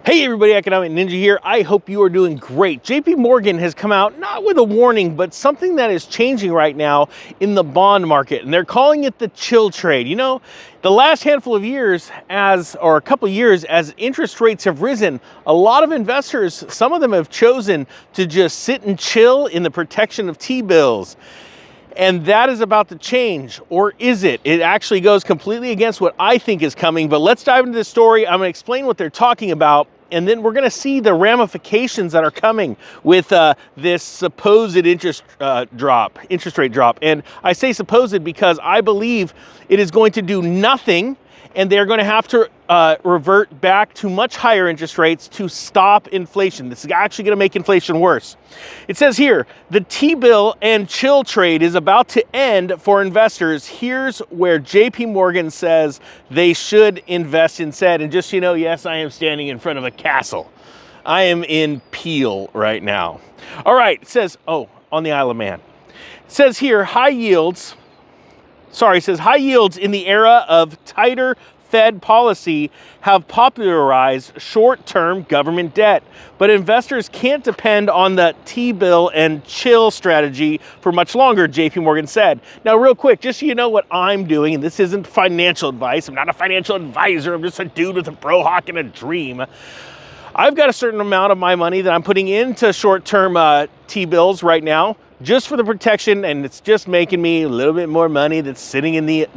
Hey everybody, Economic Ninja here. I hope you are doing great. JP Morgan has come out not with a warning, but something that is changing right now in the bond market, and they're calling it the chill trade. You know, the last handful of years or a couple of years as interest rates have risen, a lot of investors, some of them have chosen to just sit and chill in the protection of T-bills. And that is about to change, or is it? It actually goes completely against what I think is coming, but let's dive into this story. I'm gonna explain what they're talking about, and then we're gonna see the ramifications that are coming with this supposed interest rate drop. And I say supposed because I believe it is going to do nothing, and they're going to have to revert back to much higher interest rates to stop inflation. This is actually going to make inflation worse. It says here, the T-bill and chill trade is about to end for investors. Here's where JP Morgan says they should invest instead. And just so you know, yes, I am standing in front of a castle. I am in Peel right now. All right, it says, on the Isle of Man. It says here, high yields in the era of tighter Fed policy have popularized short-term government debt, but investors can't depend on the T-bill and chill strategy for much longer, JP Morgan said. Now, real quick, just so you know what I'm doing, and this isn't financial advice, I'm not a financial advisor, I'm just a dude with a bro hawk and a dream. I've got a certain amount of my money that I'm putting into short-term T-bills right now, just for the protection, and it's just making me a little bit more money that's sitting in the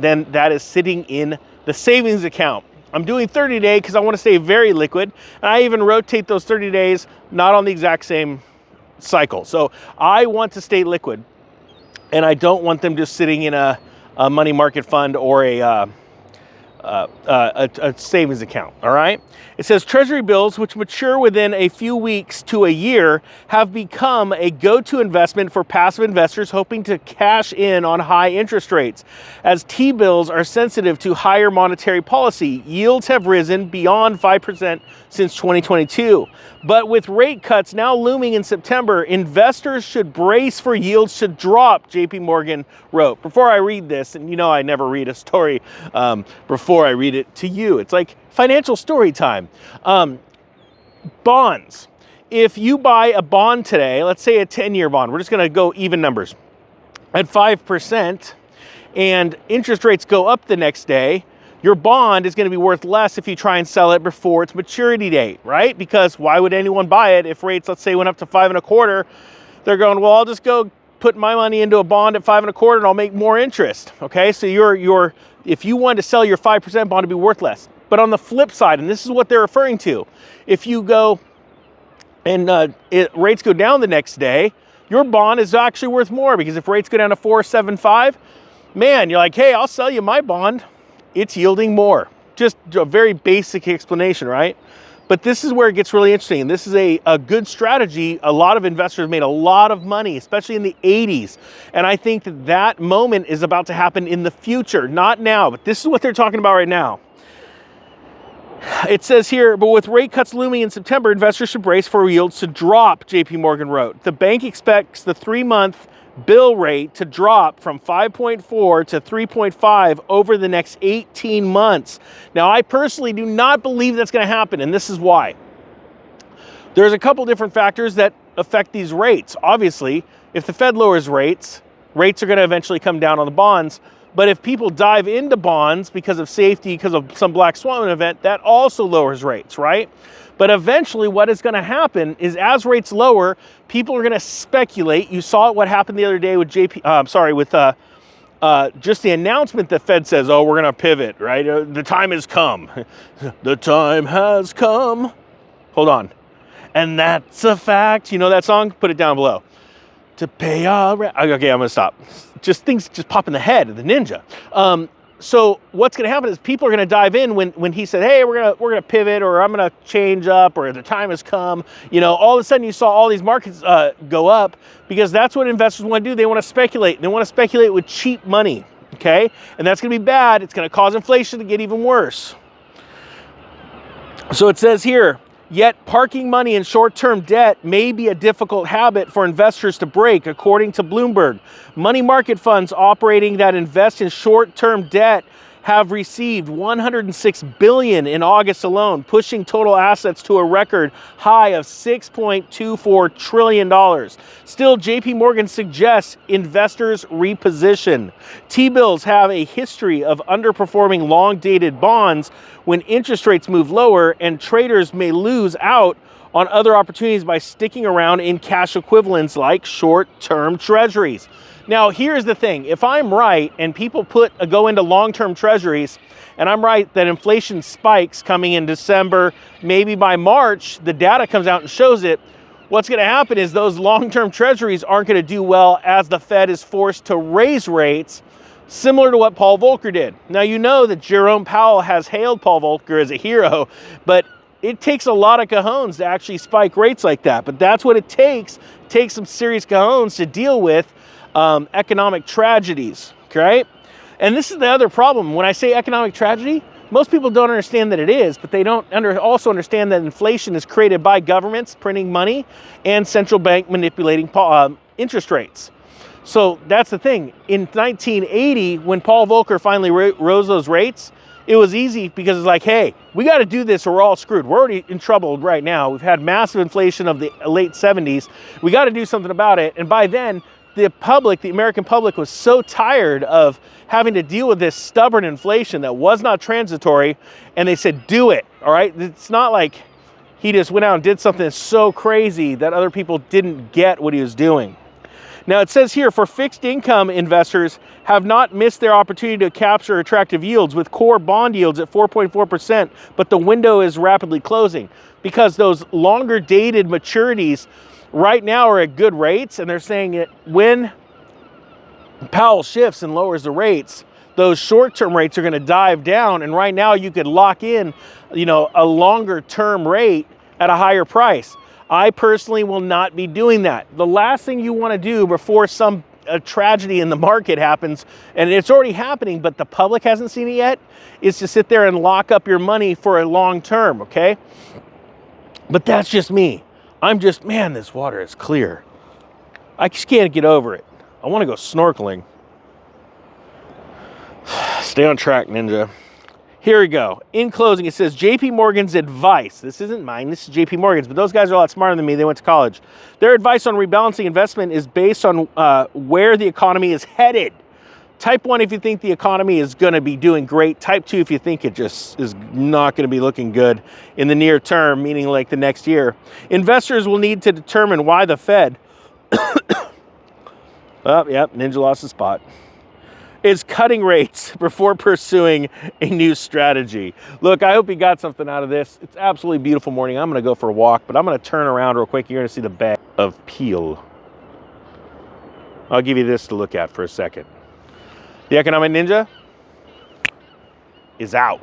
savings account. I'm doing 30-day because I want to stay very liquid, and I even rotate those 30 days not on the exact same cycle. So I want to stay liquid, and I don't want them just sitting in a money market fund or a savings account, all right? It says treasury bills, which mature within a few weeks to a year, have become a go-to investment for passive investors hoping to cash in on high interest rates. As T-bills are sensitive to higher monetary policy, yields have risen beyond 5% since 2022. But with rate cuts now looming in September, investors should brace for yields to drop, JP Morgan wrote. Before I read this, and you know I never read a story before I read it to you. It's like financial story time. Bonds. If you buy a bond today, let's say a 10-year bond, we're just going to go even numbers, at 5%, and interest rates go up the next day, your bond is going to be worth less if you try and sell it before its maturity date, right? Because why would anyone buy it if rates, let's say, went up to 5.25? They're going, well, I'll just go put my money into a bond at 5.25 and I'll make more interest. Okay, so if you wanted to sell your 5% bond, to be worth less. But on the flip side, and this is what they're referring to, if you go and rates go down the next day, your bond is actually worth more, because if rates go down to 4.75, man, you're like, hey, I'll sell you my bond. It's yielding more. Just a very basic explanation, right? But this is where it gets really interesting. This is a good strategy. A lot of investors made a lot of money, especially in the 80s. And I think that moment is about to happen in the future, not now, but this is what they're talking about right now. It says here, but with rate cuts looming in September, investors should brace for yields to drop, JP Morgan wrote. The bank expects the 3-month bill rate to drop from 5.4 to 3.5 over the next 18 months. Now, I personally do not believe that's going to happen, and this is why. There's a couple different factors that affect these rates. Obviously, if the Fed lowers rates are going to eventually come down on the bonds. But if people dive into bonds because of safety, because of some black swan event, that also lowers rates, right? But eventually what is going to happen is, as rates lower, people are going to speculate. You saw what happened the other day with just the announcement the Fed says, oh, we're going to pivot, right? The time has come. The time has come. Hold on. And that's a fact. You know that song? Put it down below. To pay our rent. Okay, I'm going to stop. Things just pop in the head of the ninja. So what's going to happen is people are going to dive in when he said, hey, we're going to pivot, or I'm going to change up, or the time has come. You know, all of a sudden you saw all these markets go up, because that's what investors want to do. They want to speculate. They want to speculate with cheap money, okay? And that's going to be bad. It's going to cause inflation to get even worse. So it says here, yet parking money in short-term debt may be a difficult habit for investors to break, according to Bloomberg. Money market funds operating that invest in short-term debt have received $106 billion in August alone, pushing total assets to a record high of $6.24 trillion. Still, JP Morgan suggests investors reposition. T-bills have a history of underperforming long-dated bonds when interest rates move lower, and traders may lose out on other opportunities by sticking around in cash equivalents like short-term treasuries. Now, here's the thing. If I'm right and people go into long-term treasuries, and I'm right that inflation spikes coming in December, maybe by March, the data comes out and shows it, what's going to happen is those long-term treasuries aren't going to do well as the Fed is forced to raise rates, similar to what Paul Volcker did. Now, you know that Jerome Powell has hailed Paul Volcker as a hero, but it takes a lot of cojones to actually spike rates like that. But that's what it takes. It takes some serious cojones to deal with economic tragedies, right? And this is the other problem. When I say economic tragedy, most people don't understand that it is, but they don't also understand that inflation is created by governments printing money and central bank manipulating interest rates. So that's the thing. In 1980, when Paul Volcker finally rose those rates, it was easy because it's like, hey, we got to do this or we're all screwed. We're already in trouble right now. We've had massive inflation of the late 70s. We got to do something about it. And by then, the American public was so tired of having to deal with this stubborn inflation that was not transitory, and they said, do it, all right? It's not like he just went out and did something so crazy that other people didn't get what he was doing. Now, it says here, for fixed income investors have not missed their opportunity to capture attractive yields with core bond yields at 4.4%, but the window is rapidly closing because those longer dated maturities right now are at good rates, and they're saying that when Powell shifts and lowers the rates, those short-term rates are going to dive down, and right now you could lock in, a longer-term rate at a higher price. I personally will not be doing that. The last thing you want to do before a tragedy in the market happens, and it's already happening, but the public hasn't seen it yet, is to sit there and lock up your money for a long term, okay? But that's just me. Man, this water is clear. I just can't get over it. I want to go snorkeling. Stay on track, Ninja. Here we go. In closing, it says JP Morgan's advice. This isn't mine, this is JP Morgan's, but those guys are a lot smarter than me. They went to college. Their advice on rebalancing investment is based on where the economy is headed. Type 1 if you think the economy is going to be doing great. Type 2 if you think it just is not going to be looking good in the near term, meaning like the next year. Investors will need to determine why the Fed, Ninja lost his spot, is cutting rates before pursuing a new strategy. Look, I hope you got something out of this. It's absolutely beautiful morning. I'm going to go for a walk, but I'm going to turn around real quick. You're going to see the bag of peel. I'll give you this to look at for a second. The Economic Ninja is out.